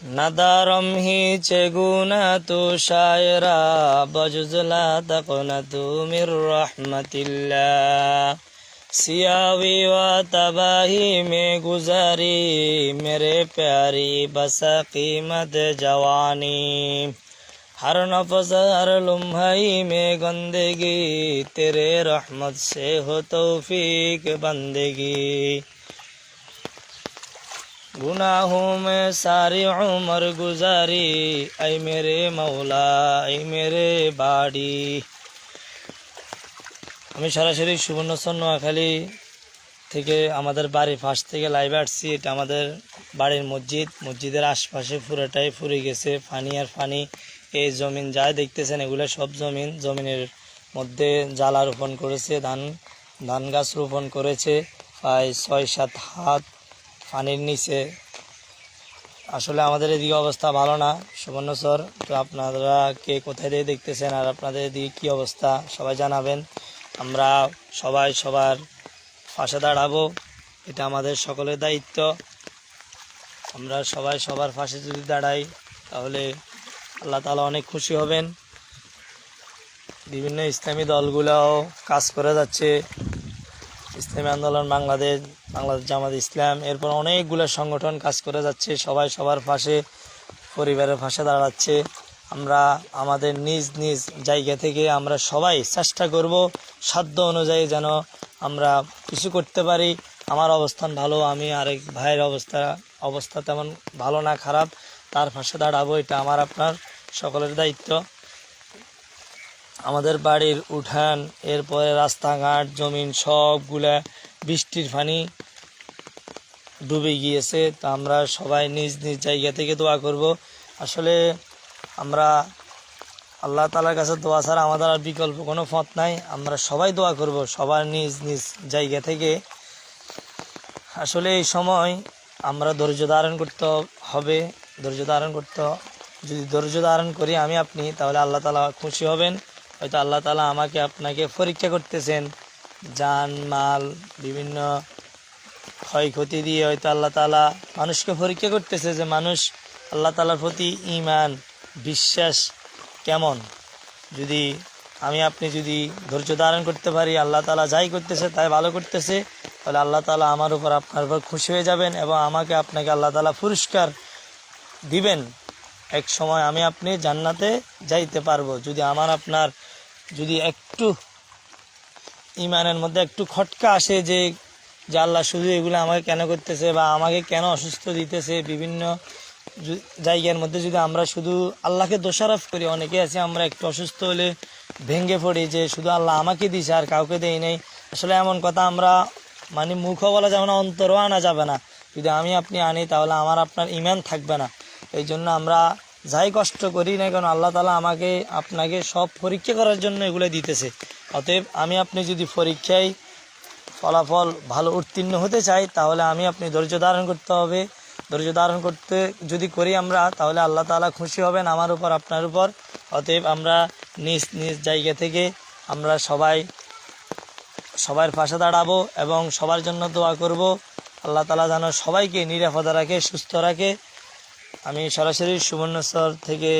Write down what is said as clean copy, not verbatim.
नदारम ही चेगुना तू शायरा बजुजला तकना तू मिर रहमतिल्लाह सियावी व तबाही में गुजारी मेरे प्यारी बसा कीमत जवानी हर नफस हर लम्हाई में गंदगी तेरे रहमत से हो तौफीक बंदगी गुनाहों में सारी उम्र गुजारी ऐ मेरे मौला ऐ मेरे बाड़ी। আমি সরাসরি সুবর্ণচর নোয়াখালী থেকে আমাদের বাড়ির পাশ থেকে লাইভে আসছি। এটা আমাদের বাড়ির মসজিদের আশপাশে পুরোটাই ফুরে গেছে পানি আর পানি। এই জমিন যায় দেখতেছেন এগুলো সব জমিনের মধ্যে জ্বালা রোপণ করেছে, ধান গাছ রোপণ করেছে প্রায় 6-7 হাত পানির নিচে। আসলে আমাদের এদিকে অবস্থা ভালো না সুবর্ণচর। তো আপনারা কে কোথায় দিয়ে দেখতেছেন আর আপনাদের এদিকে কী অবস্থা সবাই জানাবেন। আমরা সবাই সবার পাশে দাঁড়াবো, এটা আমাদের সকলের দায়িত্ব। আমরা সবাই সবার পাশে যদি দাঁড়াই তাহলে আল্লাহ তাআলা অনেক খুশি হবেন। বিভিন্ন ইসলামী দলগুলোও কাজ করে যাচ্ছে, ইসলামী আন্দোলন বাংলাদেশ জামাত ইসলাম, এরপর অনেকগুলো সংগঠন কাজ করে যাচ্ছে। সবাই সবার পাশে পরিবারের পাশে দাঁড়াচ্ছে। আমরা আমাদের নিজ নিজ জায়গা থেকে আমরা সবাই চেষ্টা করব সাধ্য অনুযায়ী যেন আমরা কিছু করতে পারি। আমার অবস্থান ভালো, আমি আরেক ভাইয়ের অবস্থা তেমন ভালো না খারাপ, তার পাশে দাঁড়াবো, এটা আমার আপনার সকলের দায়িত্ব। আমাদের বাড়ির উঠান, এরপরে রাস্তাঘাট, জমিন সবগুলা বৃষ্টির পানি ডুবে গিয়েছে। তো আমরা সবাই নিজ নিজ জায়গা থেকে দোয়া করব। আসলে আমরা আল্লাহ তাআলার কাছে দোয়া ছাড়া আমাদের আর বিকল্প কোনো পথ নাই। আমরা সবাই দোয়া করব সবার নিজ নিজ জায়গা থেকে। আসলে এই সময় আমরা ধৈর্য ধারণ করতে হবে, যদি ধৈর্য ধারণ করি আমি আপনি, তাহলে আল্লাহ তাআলা খুশি হবেন। হয়তো আল্লাহ তাআলা আমাকে আপনাকে পরীক্ষা করতেছেন, জান মাল বিভিন্ন ক্ষয়ক্ষতি দিয়ে হয়তো আল্লাহ তাআলা মানুষকে পরীক্ষা করতেছে যে মানুষ আল্লাহ তাআলার প্রতি ঈমান বিশ্বাস কেমন। যদি আমি আপনি যদি ধৈর্য ধারণ করতে পারি, আল্লাহ তাআলা যাই করতেছে তাই ভালো করতেছে, তাহলে আল্লাহ তাআলা আমার উপর আপনার উপর খুশি হয়ে যাবেন এবং আমাকে আপনাকে আল্লাহ তাআলা পুরস্কার দিবেন। এক সময় আমি আপনি জান্নাতে যাইতে পারবো। যদি আমার আপনার যদি একটু ঈমানের মধ্যে একটু খটকা আসে যে আল্লাহ শুধু এগুলো আমাকে কেন করতেছে বা আমাকে কেন অসুস্থ দিতেছে, বিভিন্ন জায়গার মধ্যে যদি আমরা শুধু আল্লাহকে দোষারোপ করি, অনেকে আছে আমরা একটু অসুস্থ হলে ভেঙে পড়ি যে শুধু আল্লাহ আমাকে দিছে আর কাউকে দেয় নেই। আসলে এমন কথা আমরা মানে মুখও বলা যাবে না, অন্তরও আনা যাবে না। যদি আমি আপনি আনি তাহলে আমার আপনার ঈমান থাকবে না। এই জন্য আমরা যাই কষ্ট করি না কেন আল্লাহ তাআলা আমাকে আপনাকে সব পরীক্ষা করার জন্য এগুলো দিতেছে। অতএব আমি আপনি যদি পরীক্ষায় ফলাফল ভালো উত্তীর্ণ হতে চাই তাহলে আমি আপনি ধৈর্য ধারণ করতে হবে। ধৈর্য ধারণ করতে যদি করি আমরা, তাহলে আল্লাহ তাআলা খুশি হবেন আমার উপর আপনার উপর। অতএব আমরা নিজ নিজ জায়গা থেকে আমরা সবার পাশে দাঁড়াবো এবং সবার জন্য দোয়া করব। আল্লাহ তাআলা যেন সবাইকে নিরাপদে রাখে, সুস্থ রাখে। আমি সরাসরি সুবর্ণচর থেকে